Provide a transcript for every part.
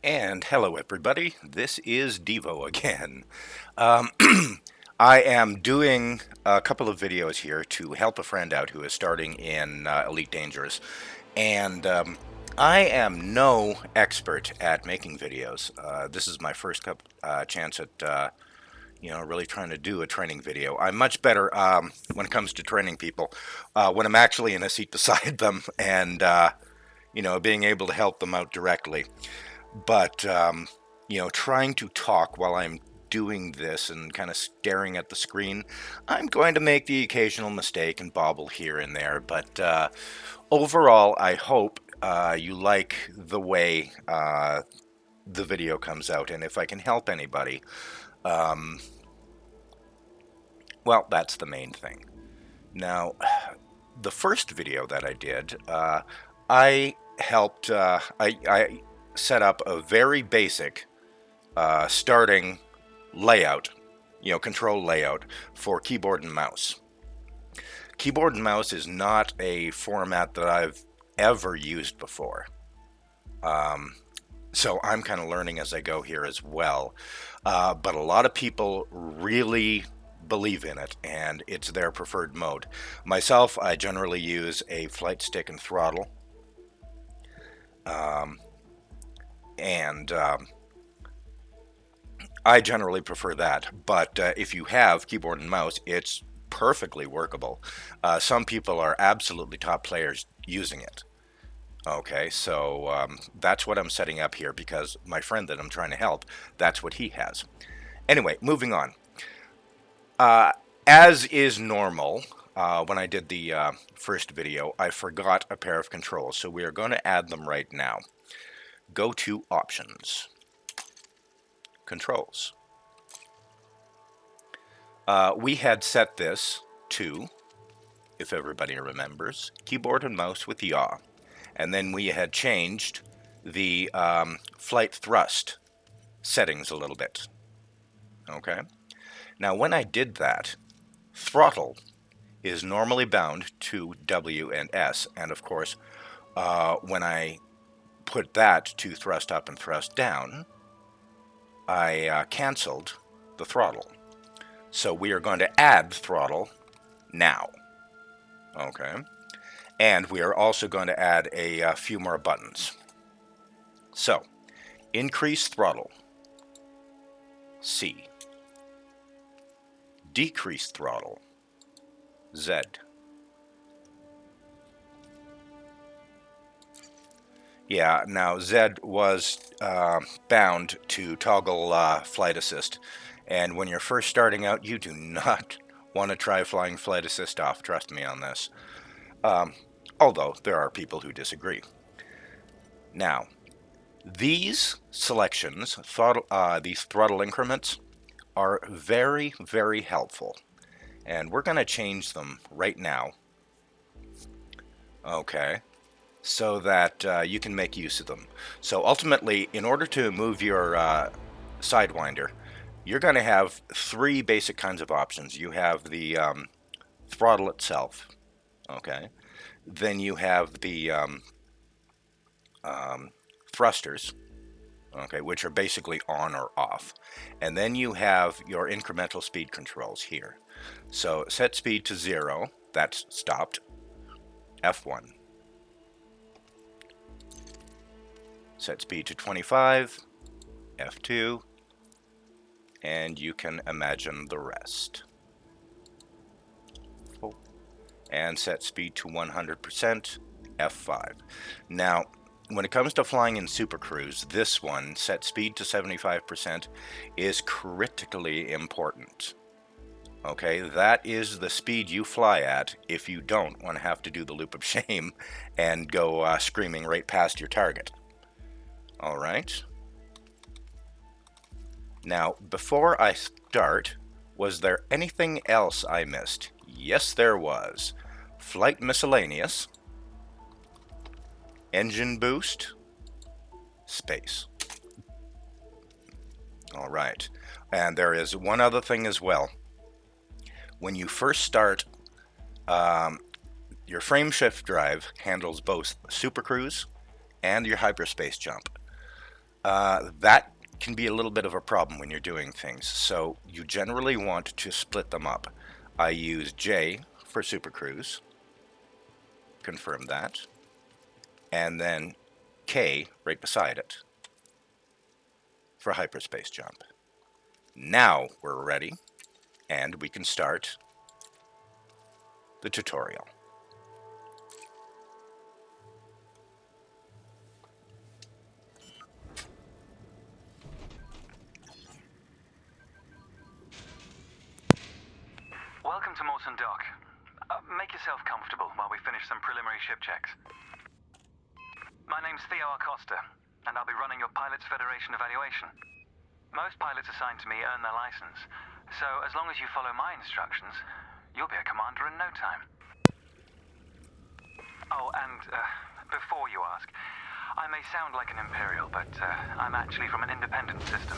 And hello, everybody. This is Devo again. Um, I am doing a couple of videos here to help a friend out who is starting in Elite Dangerous. And I am no expert at making videos. This is my first chance at really trying to do a training video. I'm much better when it comes to training people when I'm actually in a seat beside them and being able to help them out directly. But trying to talk while I'm doing this and kind of staring at the screen, I'm going to make the occasional mistake and bobble here and there. But overall, I hope you like the way the video comes out, and if I can help anybody, um, well, that's the main thing. Now, the first video that I did, I helped, I set up a very basic starting layout, control layout for keyboard and mouse. Keyboard and mouse is not a format that I've ever used before. So I'm kind of learning as I go here as well. But a lot of people really believe in it, and it's their preferred mode. Myself, I generally use a flight stick and throttle. And I generally prefer that, but if you have keyboard and mouse, it's perfectly workable. Some people are absolutely top players using it. Okay, so that's what I'm setting up here because my friend that I'm trying to help, that's what he has. Anyway, moving on. As is normal, when I did the first video, I forgot a pair of controls, so we are going to add them right now. Go to Options, Controls. We had set this to, if everybody remembers, keyboard and mouse with yaw. And then we had changed the flight thrust settings a little bit. Okay. Now when I did that, throttle is normally bound to W and S. And of course, when I put that to thrust up and thrust down, I canceled the throttle. So we are going to add throttle now. Okay. And we are also going to add a few more buttons. So, increase throttle, C. Decrease throttle, Z. Yeah, now Z was bound to toggle flight assist. And when you're first starting out, you do not want to try flying flight assist off. Trust me on this. Although there are people who disagree. Now, these selections, these throttle increments, are very, very helpful. And we're going to change them right now. Okay. So that you can make use of them. So ultimately, in order to move your Sidewinder, you're going to have three basic kinds of options. You have the throttle itself. Okay. Then you have the thrusters, okay, which are basically on or off. And then you have your incremental speed controls here. So set speed to 0, that's stopped, F1. Set speed to 25, F2, and you can imagine the rest. And set speed to 100%, F5. Now, when it comes to flying in Super Cruise, this one, set speed to 75%, is critically important. Okay, that is the speed you fly at if you don't want to have to do the loop of shame and go screaming right past your target. All right. Now, before I start, was there anything else I missed? Yes, there was. Flight miscellaneous, engine boost, space. All right. And there is one other thing as well. When you first start, your frame shift drive handles both Super Cruise and your hyperspace jump. That can be a little bit of a problem when you're doing things. So you generally want to split them up. I use J for Super Cruise, confirm that, and then K right beside it for hyperspace jump. Now we're ready, and we can start the tutorial. Welcome to Mawson Dock. Make yourself comfortable while we finish some preliminary ship checks. My name's Theo Acosta, and I'll be running your Pilots Federation evaluation. Most pilots assigned to me earn their license, so as long as you follow my instructions, you'll be a commander in no time. Oh, and before you ask, I may sound like an Imperial, but I'm actually from an independent system.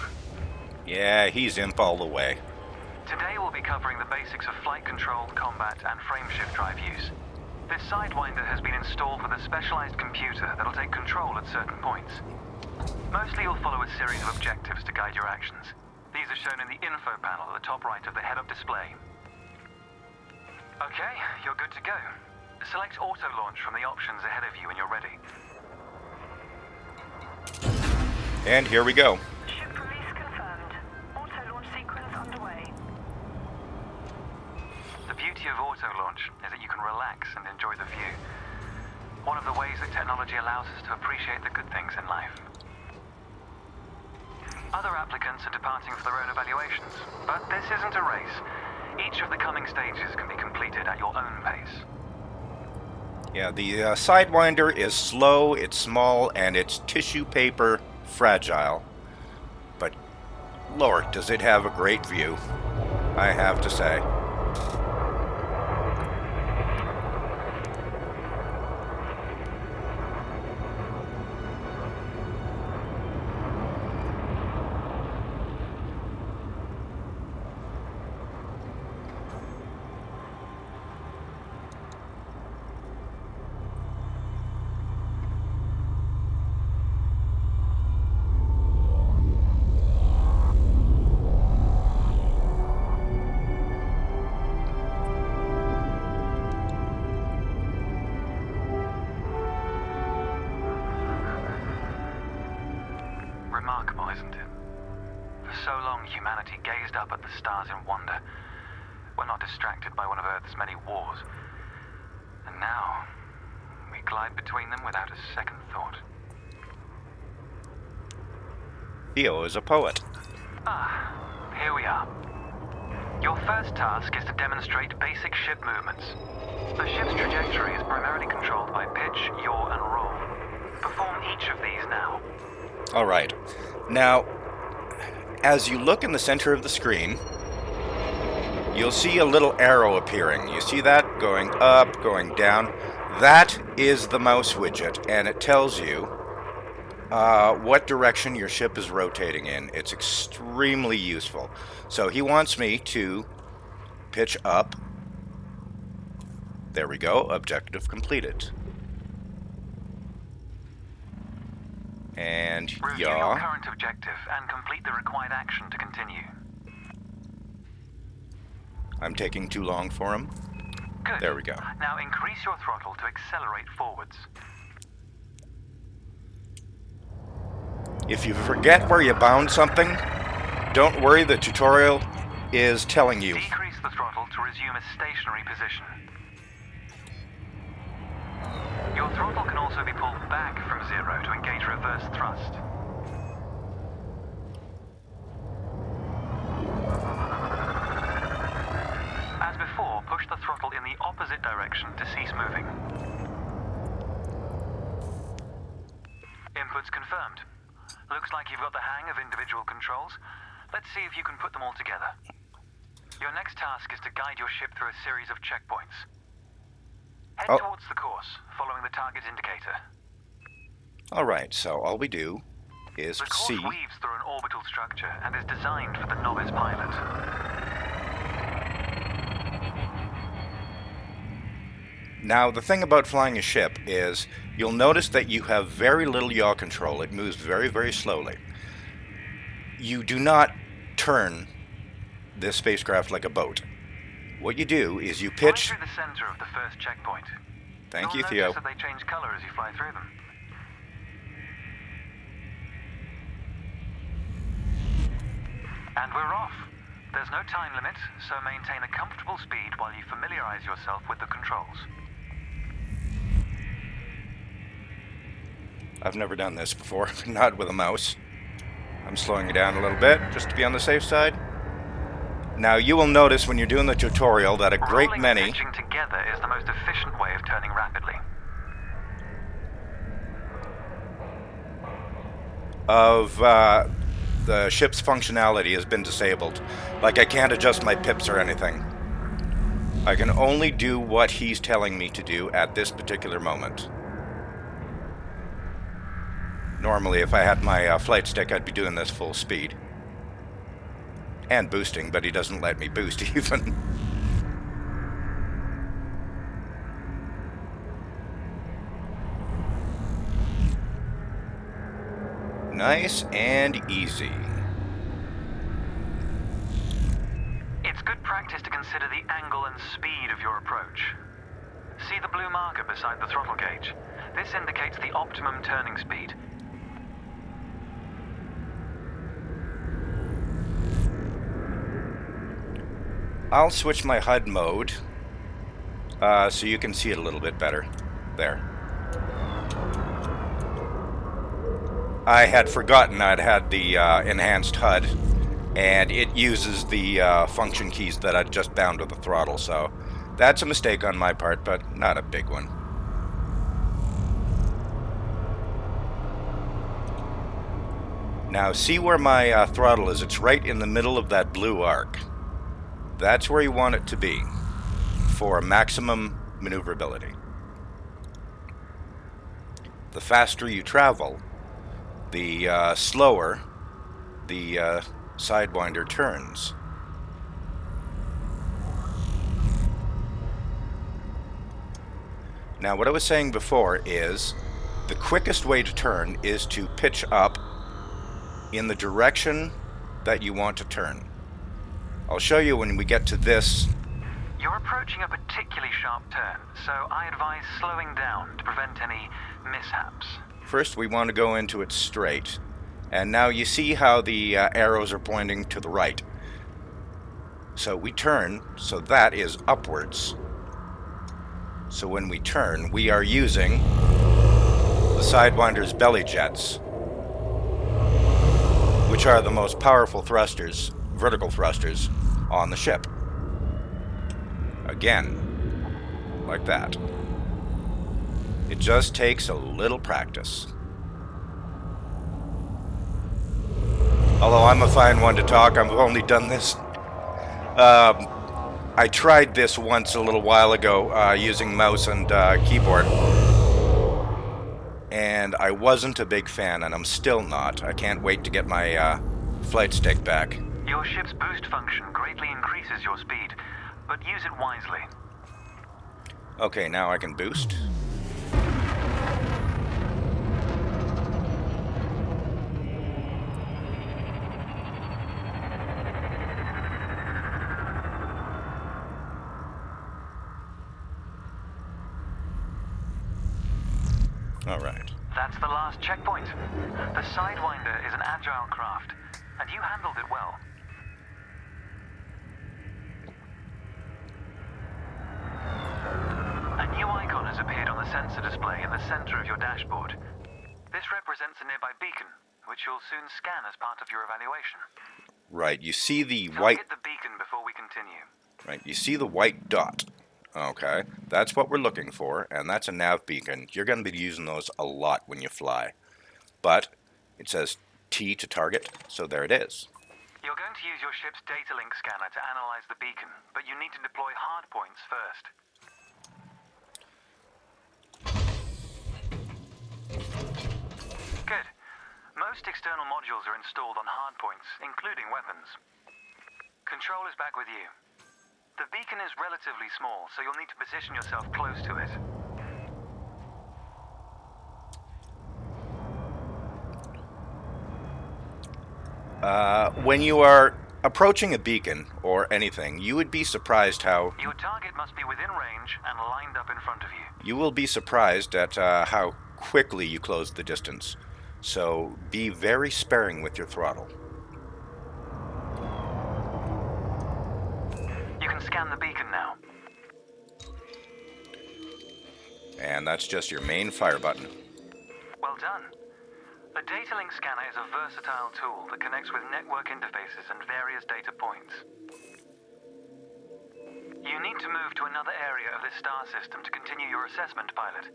Yeah, he's imp all the way. Today we'll be covering the basics of flight control, combat, and frameshift drive use. This Sidewinder has been installed with a specialized computer that'll take control at certain points. Mostly you'll follow a series of objectives to guide your actions. These are shown in the info panel at the top right of the head-up display. Okay, you're good to go. Select auto launch from the options ahead of you when you're ready. And here we go. Ship release confirmed. Auto launch sequence underway. The beauty of auto launch is that you can relax and enjoy the view. One of the ways that technology allows us to appreciate the good things in life. Other applicants are departing for their own evaluations, but this isn't a race. Each of the coming stages can be completed at your own pace. Yeah, the Sidewinder is slow, it's small, and it's tissue paper fragile. But Lord, does it have a great view, I have to say. Remarkable, isn't it? For so long, humanity gazed up at the stars in wonder. We're not distracted by one of Earth's many wars. And now, we glide between them without a second thought. Theo is a poet. Ah, here we are. Your first task is to demonstrate basic ship movements. The ship's trajectory is primarily controlled by pitch, yaw, and roll. Perform each of these now. All right. Now, as you look in the center of the screen, you'll see a little arrow appearing. You see that? Going up, going down. That is the mouse widget, and it tells you what direction your ship is rotating in. It's extremely useful. So he wants me to pitch up. There we go. Objective completed. And Review your yaw. current objective and complete the required action to continue. I'm taking too long for him. Good. There we go. Now increase your throttle to accelerate forwards. If you forget where you bound something, don't worry, the tutorial is telling you. Decrease the throttle to resume a stationary position. Your throttle can also be pulled back from zero to engage reverse thrust. As before, push the throttle in the opposite direction to cease moving. Inputs confirmed. Looks like you've got the hang of individual controls. Let's see if you can put them all together. Your next task is to guide your ship through a series of checkpoints. Head towards the course, following the target indicator. Alright, so all we do is The course see. weaves through an orbital structure and is designed for the novice pilot. Now, the thing about flying a ship is you'll notice that you have very little yaw control. It moves very, very slowly. You do not turn this spacecraft like a boat. What you do is you Fly pitch... through the center of the first checkpoint. Thank You'll you, Theo. notice that they change color as you fly through them. And we're off. There's no time limit, so maintain a comfortable speed while you familiarize yourself with the controls. I've never done this before, not with a mouse. I'm slowing you down a little bit, just to be on the safe side. Now, you will notice when you're doing the tutorial that a great Rolling many... and pitching together is the most efficient way of turning rapidly. of the ship's functionality has been disabled. Like, I can't adjust my pips or anything. I can only do what he's telling me to do at this particular moment. Normally, if I had my flight stick, I'd be doing this full speed. And boosting, but he doesn't let me boost even. Nice and easy. It's good practice to consider the angle and speed of your approach. See the blue marker beside the throttle gauge? This indicates the optimum turning speed. I'll switch my HUD mode so you can see it a little bit better. There. I had forgotten I'd had the enhanced HUD, and it uses the function keys that I'd just bound to the throttle, so that's a mistake on my part, but not a big one. Now, see where my throttle is? It's right in the middle of that blue arc. That's where you want it to be for maximum maneuverability. The faster you travel, the slower the Sidewinder turns. Now, what I was saying before is the quickest way to turn is to pitch up in the direction that you want to turn. I'll show you when we get to this. You're approaching a particularly sharp turn, so I advise slowing down to prevent any mishaps. First, we want to go into it straight. And now you see how the arrows are pointing to the right. So we turn, so that is upwards. So when we turn, we are using the Sidewinder's belly jets, which are the most powerful thrusters, vertical thrusters, on the ship. Again, like that. It just takes a little practice. Although I'm a fine one to talk, I've only done this. I tried this once a little while ago using mouse and keyboard. And I wasn't a big fan, and I'm still not. I can't wait to get my flight stick back. Your ship's boost function greatly increases your speed, but use it wisely. Okay, now I can boost. All right. That's the last checkpoint. The Sidewinder is an agile craft, and you handled it well. A new icon has appeared on the sensor display in the center of your dashboard. This represents a nearby beacon, which you'll soon scan as part of your evaluation. Right, you see the white... Target the beacon before we continue. Right, you see the white dot. Okay, that's what we're looking for, and that's a nav beacon. You're going to be using those a lot when you fly. But it says T to target, so there it is. You're going to use your ship's data link scanner to analyze the beacon, but you need to deploy hardpoints first. Good. Most external modules are installed on hardpoints, including weapons. Control is back with you. The beacon is relatively small, so you'll need to position yourself close to it. When you are approaching a beacon or anything, you would be surprised how... Your target must be within range and lined up in front of you. You will be surprised at how quickly you close the distance. So be very sparing with your throttle. You can scan the beacon now. And that's just your main fire button. Well done. The data link scanner is a versatile tool that connects with network interfaces and various data points. You need to move to another area of this star system to continue your assessment, pilot.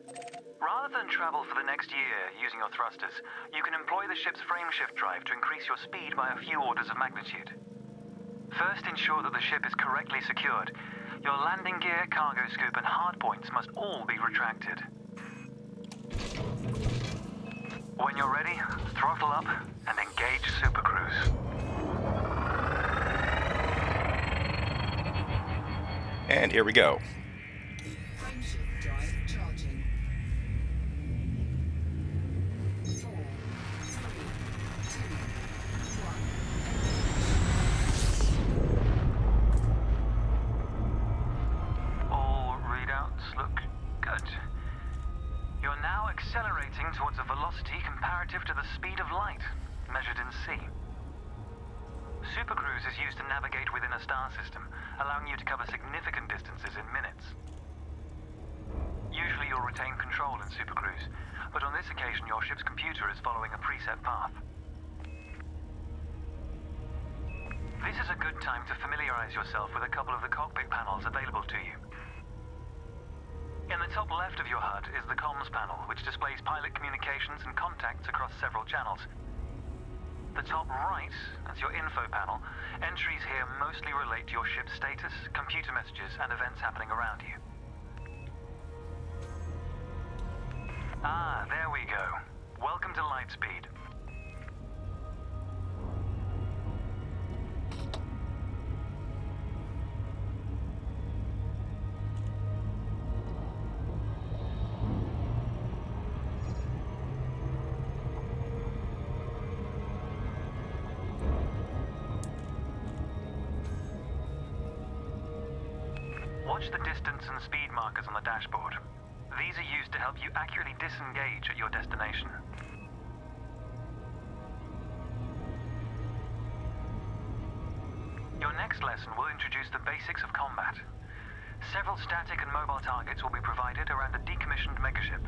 Rather than travel for the next year using your thrusters, you can employ the ship's frameshift drive to increase your speed by a few orders of magnitude. First, ensure that the ship is correctly secured. Your landing gear, cargo scoop, and hardpoints must all be retracted. When you're ready, throttle up and engage Super Cruise. And here we go. Frameshift drive charging. 4, 3, 2, 1. All readouts look good. You're now accelerating towards a velocity comparative to the speed of light, measured in C. Supercruise is used to navigate within a star system, allowing you to cover significant distances in minutes. Usually you'll retain control in Supercruise, but on this occasion your ship's computer is following a preset path. This is a good time to familiarize yourself with a couple of the cockpit panels available to you. In the top left of your HUD is the comms panel, which displays pilot communications and contacts across several channels. The top right is your info panel. Entries here mostly relate to your ship's status, computer messages, and events happening around you. Ah, there we go. Welcome to Lightspeed. Watch the distance and speed markers on the dashboard. These are used to help you accurately disengage at your destination. Your next lesson will introduce the basics of combat. Several static and mobile targets will be provided around a decommissioned megaship.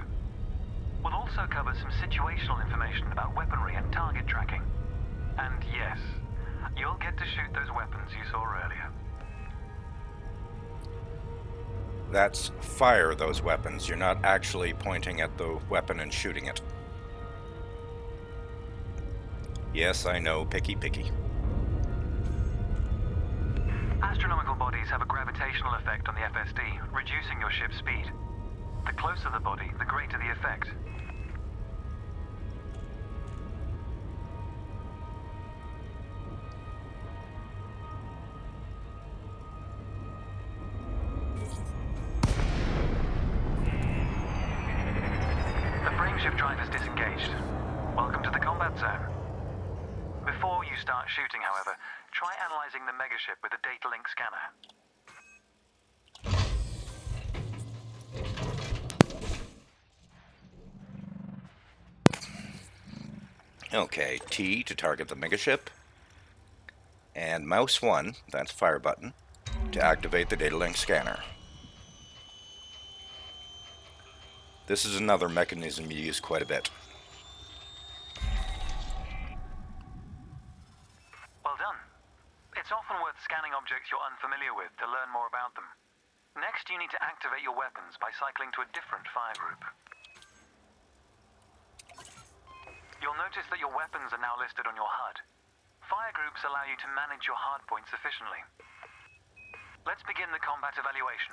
We'll also cover some situational information about weaponry and target tracking. And yes, you'll get to shoot those weapons you saw earlier. That's fire those weapons. You're not actually pointing at the weapon and shooting it. Yes, I know, picky. Astronomical bodies have a gravitational effect on the FSD, reducing your ship's speed. The closer the body, the greater the effect. The frameshift drive is disengaged. Welcome to the combat zone. Before you start shooting, however, try analyzing the megaship with a data link scanner. Okay, T to target the megaship, and mouse 1, that's fire button, to activate the data link scanner. This is another mechanism you use quite a bit. Well done. It's often worth scanning objects you're unfamiliar with to learn more about them. Next, you need to activate your weapons by cycling to a different fire group. You'll notice that your weapons are now listed on your HUD. Fire groups allow you to manage your hardpoints efficiently. Let's begin the combat evaluation.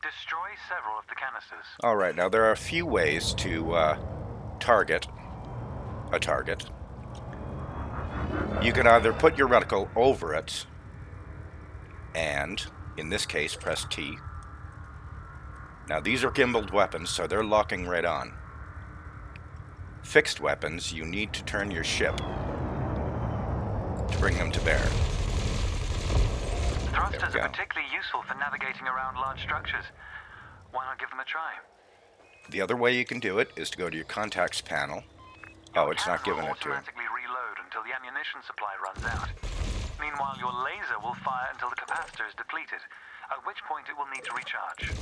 Destroy several of the canisters. Alright, now there are a few ways to target a target. You can either put your reticle over it, and In this case, press T. Now these are gimbaled weapons, so they're locking right on. Fixed weapons, you need to turn your ship to bring them to bear. Thrusters are particularly useful for navigating around large structures. Why not give them a try? The other way you can do it is to go to your contacts panel. Oh, it's not giving will it to him. automatically reload until the ammunition supply runs out. Meanwhile, your laser will fire until the capacitor is depleted, at which point it will need to recharge.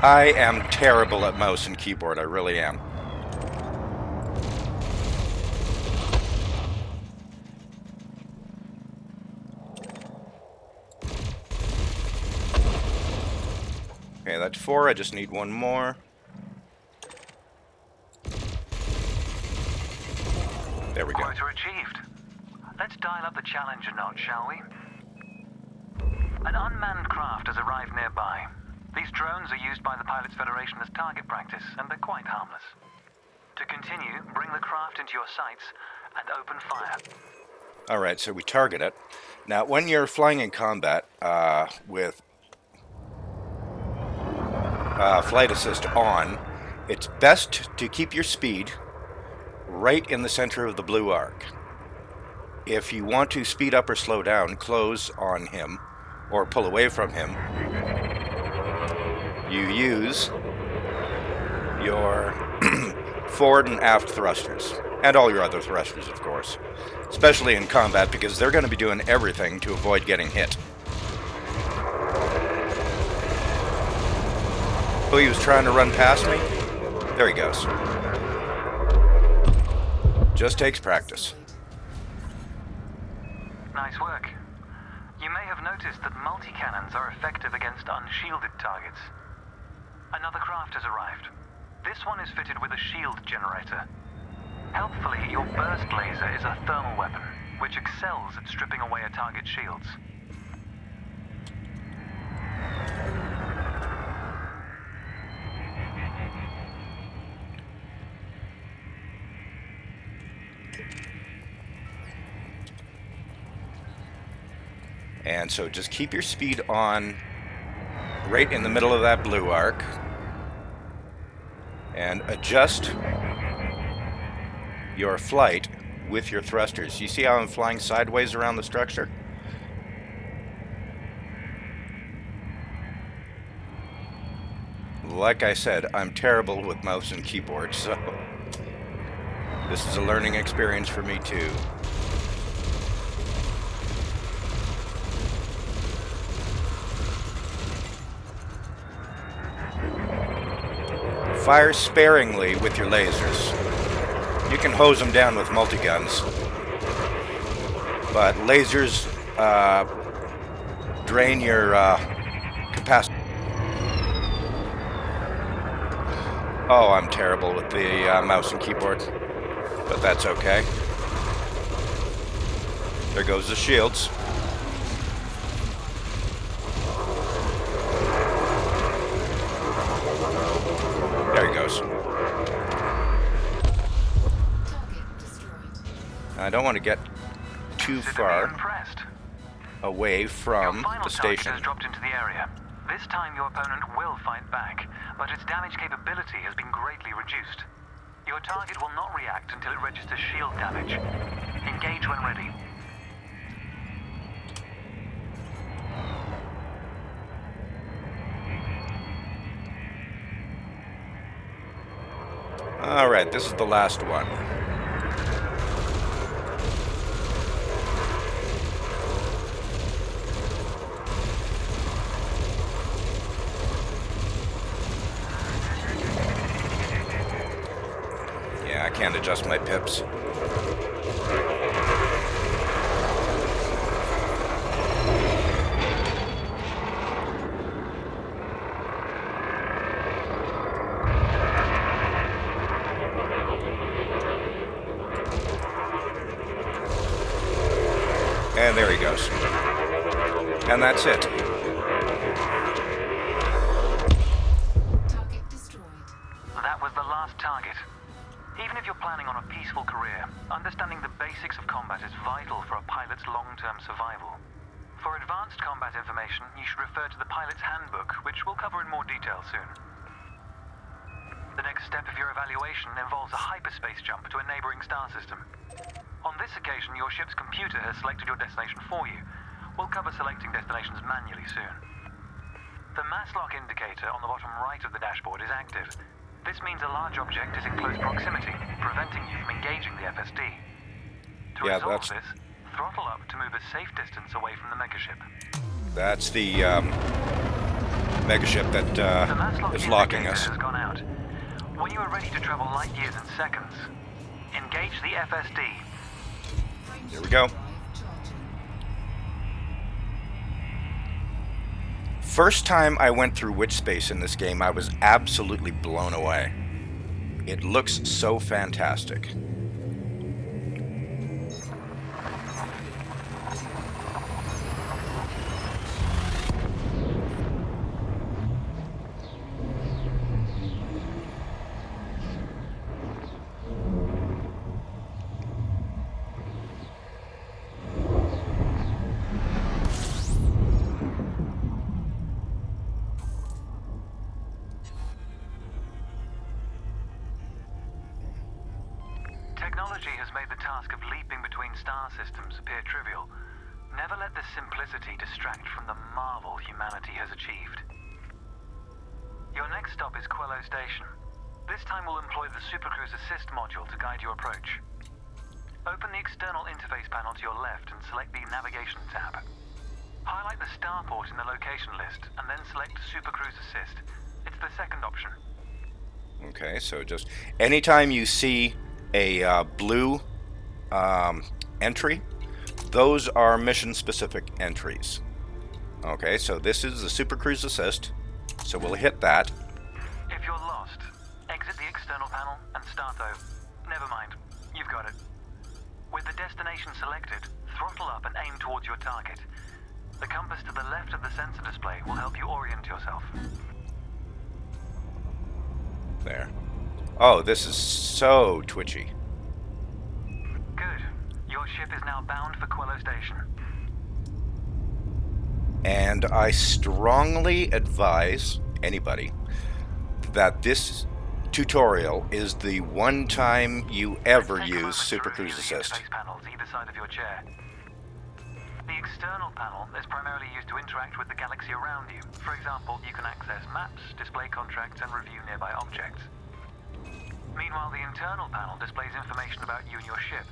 I am terrible at mouse and keyboard, I really am. Okay, that's 4, I just need one more. There we go. Quota achieved. Let's dial up the challenge a notch, shall we? An unmanned craft has arrived nearby. These drones are used by the Pilots Federation as target practice, and they're quite harmless. To continue, bring the craft into your sights and open fire. Alright, so we target it. Now, when you're flying in combat with flight assist on, it's best to keep your speed right in the center of the blue arc. If you want to speed up or slow down, close on him or pull away from him. You use your forward and aft thrusters, and all your other thrusters, of course, especially in combat because they're going to be doing everything to avoid getting hit. Oh, he was trying to run past me? There he goes. Just takes practice. Nice work. You may have noticed that multi-cannons are effective against unshielded targets. Another craft has arrived. This one is fitted with a shield generator. Helpfully, your burst laser is a thermal weapon, which excels at stripping away a target's shields. And so just keep your speed on right in the middle of that blue arc and adjust your flight with your thrusters. You see how I'm flying sideways around the structure? Like I said, I'm terrible with mouse and keyboard, so this is a learning experience for me too. Fire sparingly with your lasers. You can hose them down with multi-guns, but lasers drain your capacity. Oh, I'm terrible with the mouse and keyboard, but that's okay. There goes the shields. There he goes. I don't want to get too far away from the station. Has dropped into the area. This time your opponent will fight back, but its damage capability has been greatly reduced. Your target will not react until it registers shield damage. Engage when ready. Alright, this is the last one. Yeah, I can't adjust my pips. And there he goes. And that's it. Target destroyed. That was the last target. Even if you're planning on a peaceful career, understanding the basics of combat is vital for a pilot's long-term survival. For advanced combat information, you should refer to the pilot's handbook, which we'll cover in more detail soon. The next step of your evaluation involves a hyperspace jump to a neighboring star system. On this occasion, your ship's computer has selected your destination for you. We'll cover selecting destinations manually soon. The mass lock indicator on the bottom right of the dashboard is active. This means a large object is in close proximity, preventing you from engaging the FSD. To resolve this, throttle up to move a safe distance away from the megaship. That's the megaship that The mass lock is locking indicator us. has gone out. When you are ready to travel light years in seconds, engage the FSD. Here we go. First time I went through witch space in this game, I was absolutely blown away. It looks so fantastic. Technology has made the task of leaping between star systems appear trivial. Never let this simplicity distract from the marvel humanity has achieved. Your next stop is Quello Station. This time we'll employ the Supercruise Assist module to guide your approach. Open the external interface panel to your left and select the Navigation tab. Highlight the starport in the location list and then select Supercruise Assist. It's the second option. Okay, so just anytime you see a blue entry, those are mission-specific entries. Okay, so this is the Super Cruise Assist, so we'll hit that. If you're lost, exit the external panel and start over. Never mind, you've got it. With the destination selected, throttle up and aim towards your target. The compass to the left of the sensor display will help you orient yourself. There. Oh, this is so twitchy. Good. Your ship is now bound for Quello Station. And I strongly advise anybody that this tutorial is the one time you ever Take a moment use to Super review Cruise the Assist. interface panels either side of your chair. The external panel is primarily used to interact with the galaxy around you. For example, you can access maps, display contracts, and review nearby objects. Meanwhile, the internal panel displays information about you and your ship.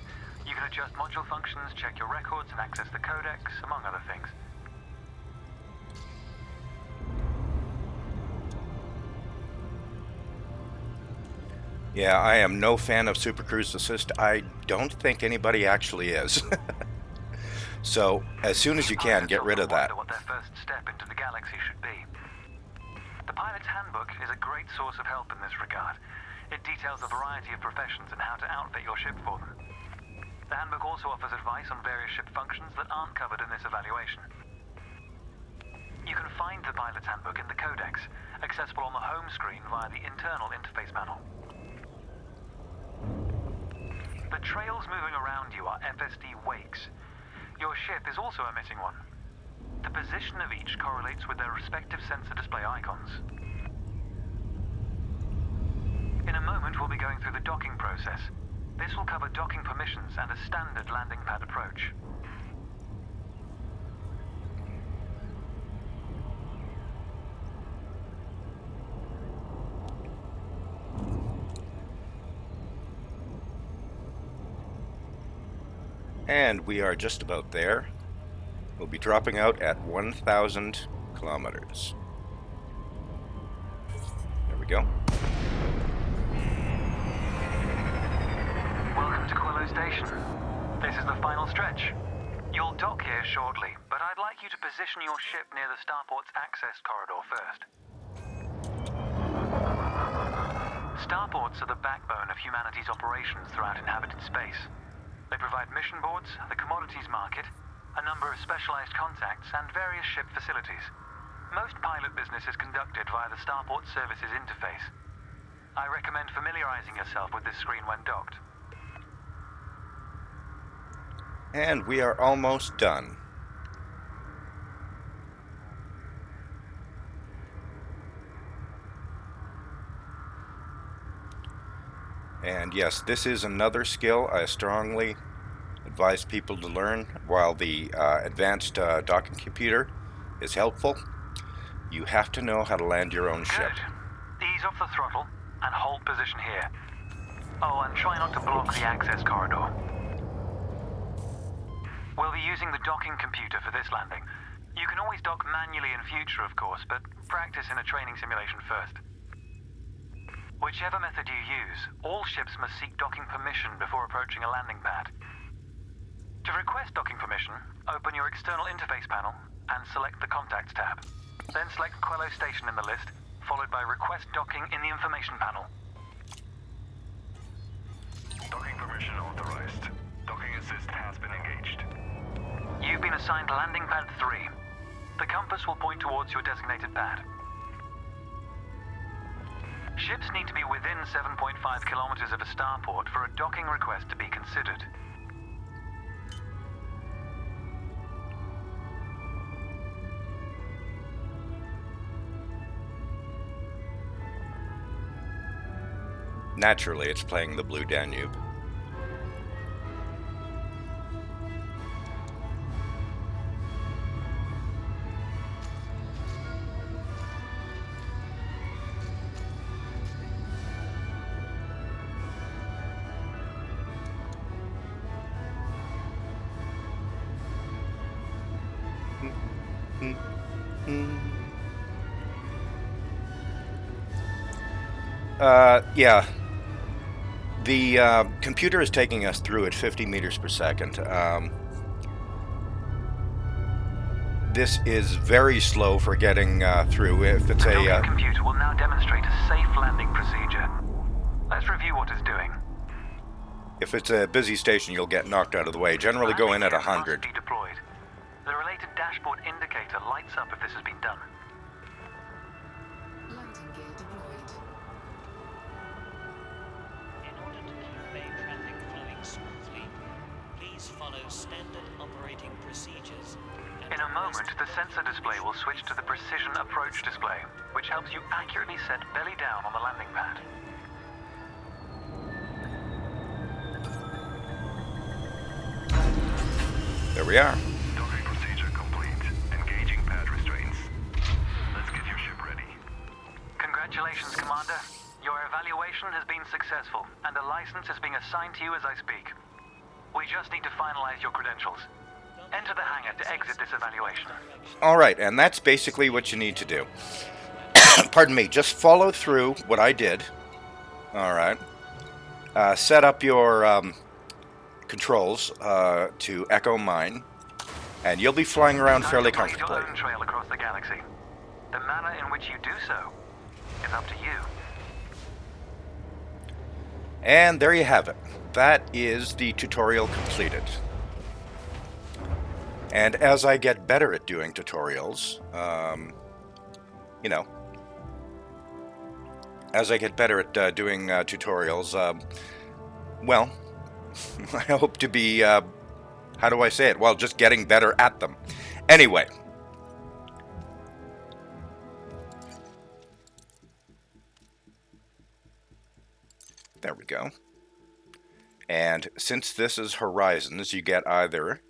You can adjust module functions, check your records, and access the codex, among other things. Yeah, I am no fan of Super Cruise Assist. I don't think anybody actually is. So, as soon as you can, get rid of that. Wonder what their first step into the galaxy should be. The pilot's handbook is a great source of help in this regard. It details a variety of professions and how to outfit your ship for them. The handbook also offers advice on various ship functions that aren't covered in this evaluation. You can find the pilot's handbook in the codex, accessible on the home screen via the internal interface panel. The trails moving around you are FSD wakes. Your ship is also emitting one. The position of each correlates with their respective sensor display icons. In a moment, we'll be going through the docking process. This will cover docking permissions and a standard landing pad approach. And we are just about there. We'll be dropping out at 1,000 kilometers. There we go. Welcome to Quello Station. This is the final stretch. You'll dock here shortly, but I'd like you to position your ship near the starport's access corridor first. Starports are the backbone of humanity's operations throughout inhabited space. They provide mission boards, the commodities market, a number of specialized contacts, and various ship facilities. Most pilot business is conducted via the Starport Services interface. I recommend familiarizing yourself with this screen when docked. And we are almost done. And yes, this is another skill I strongly advise people to learn. While the advanced docking computer is helpful, you have to know how to land your own ship. Good. Ease off the throttle and hold position here. Oh, and try not to block the access corridor. We'll be using the docking computer for this landing. You can always dock manually in future, of course, but practice in a training simulation first. Whichever method you use, all ships must seek docking permission before approaching a landing pad. To request docking permission, open your external interface panel and select the Contacts tab. Then select Quello Station in the list, followed by Request Docking in the information panel. Docking permission authorized. Docking assist has been engaged. You've been assigned Landing Pad 3. The compass will point towards your designated pad. Ships need to be within 7.5 kilometers of a starport for a docking request to be considered. Naturally, it's playing the Blue Danube. Yeah. The computer is taking us through at 50 meters per second. This is very slow for getting through. If it's The docking computer will now demonstrate a safe landing procedure. Let's review what it's doing. if it's a busy station, you'll get knocked out of the way. Generally go in at 100. Must be deployed. The related dashboard indicator lights up if this has been done. Landing gear deployed. In order to keep bay traffic flowing smoothly, please follow standard operating procedures. and In a moment, request the sensor display will switch to the precision approach display, which helps you accurately set belly down on the landing pad. There we are. Docking procedure complete. Engaging pad restraints. Let's get your ship ready. Congratulations, Commander. Your evaluation has been successful, and a license is being assigned to you as I speak. We just need to finalize your credentials. Enter the hangar to exit this evaluation. Alright, and that's basically what you need to do. Pardon me, just follow through what I did. Alright. Set up your controls to echo mine, and you'll be flying around fairly Time to blaze comfortably. your own trail across the galaxy. The manner in which you do so is up to you. And there you have it. That is the tutorial completed. And as I get better at doing tutorials, you know, as I get better at doing tutorials, well, I hope to be, how do I say it? Well, just getting better at them. Anyway. There we go. And since this is Horizons, you get either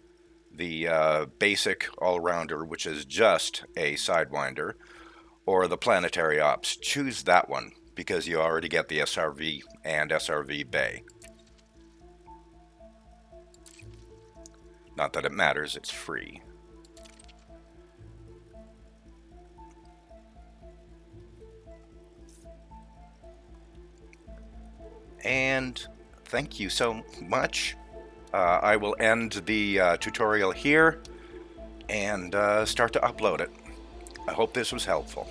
the basic all-rounder, which is just a Sidewinder, or the planetary ops. Choose that one, because you already get the SRV and SRV Bay. Not that it matters, it's free. And thank you so much. I will end the tutorial here and start to upload it. I hope this was helpful.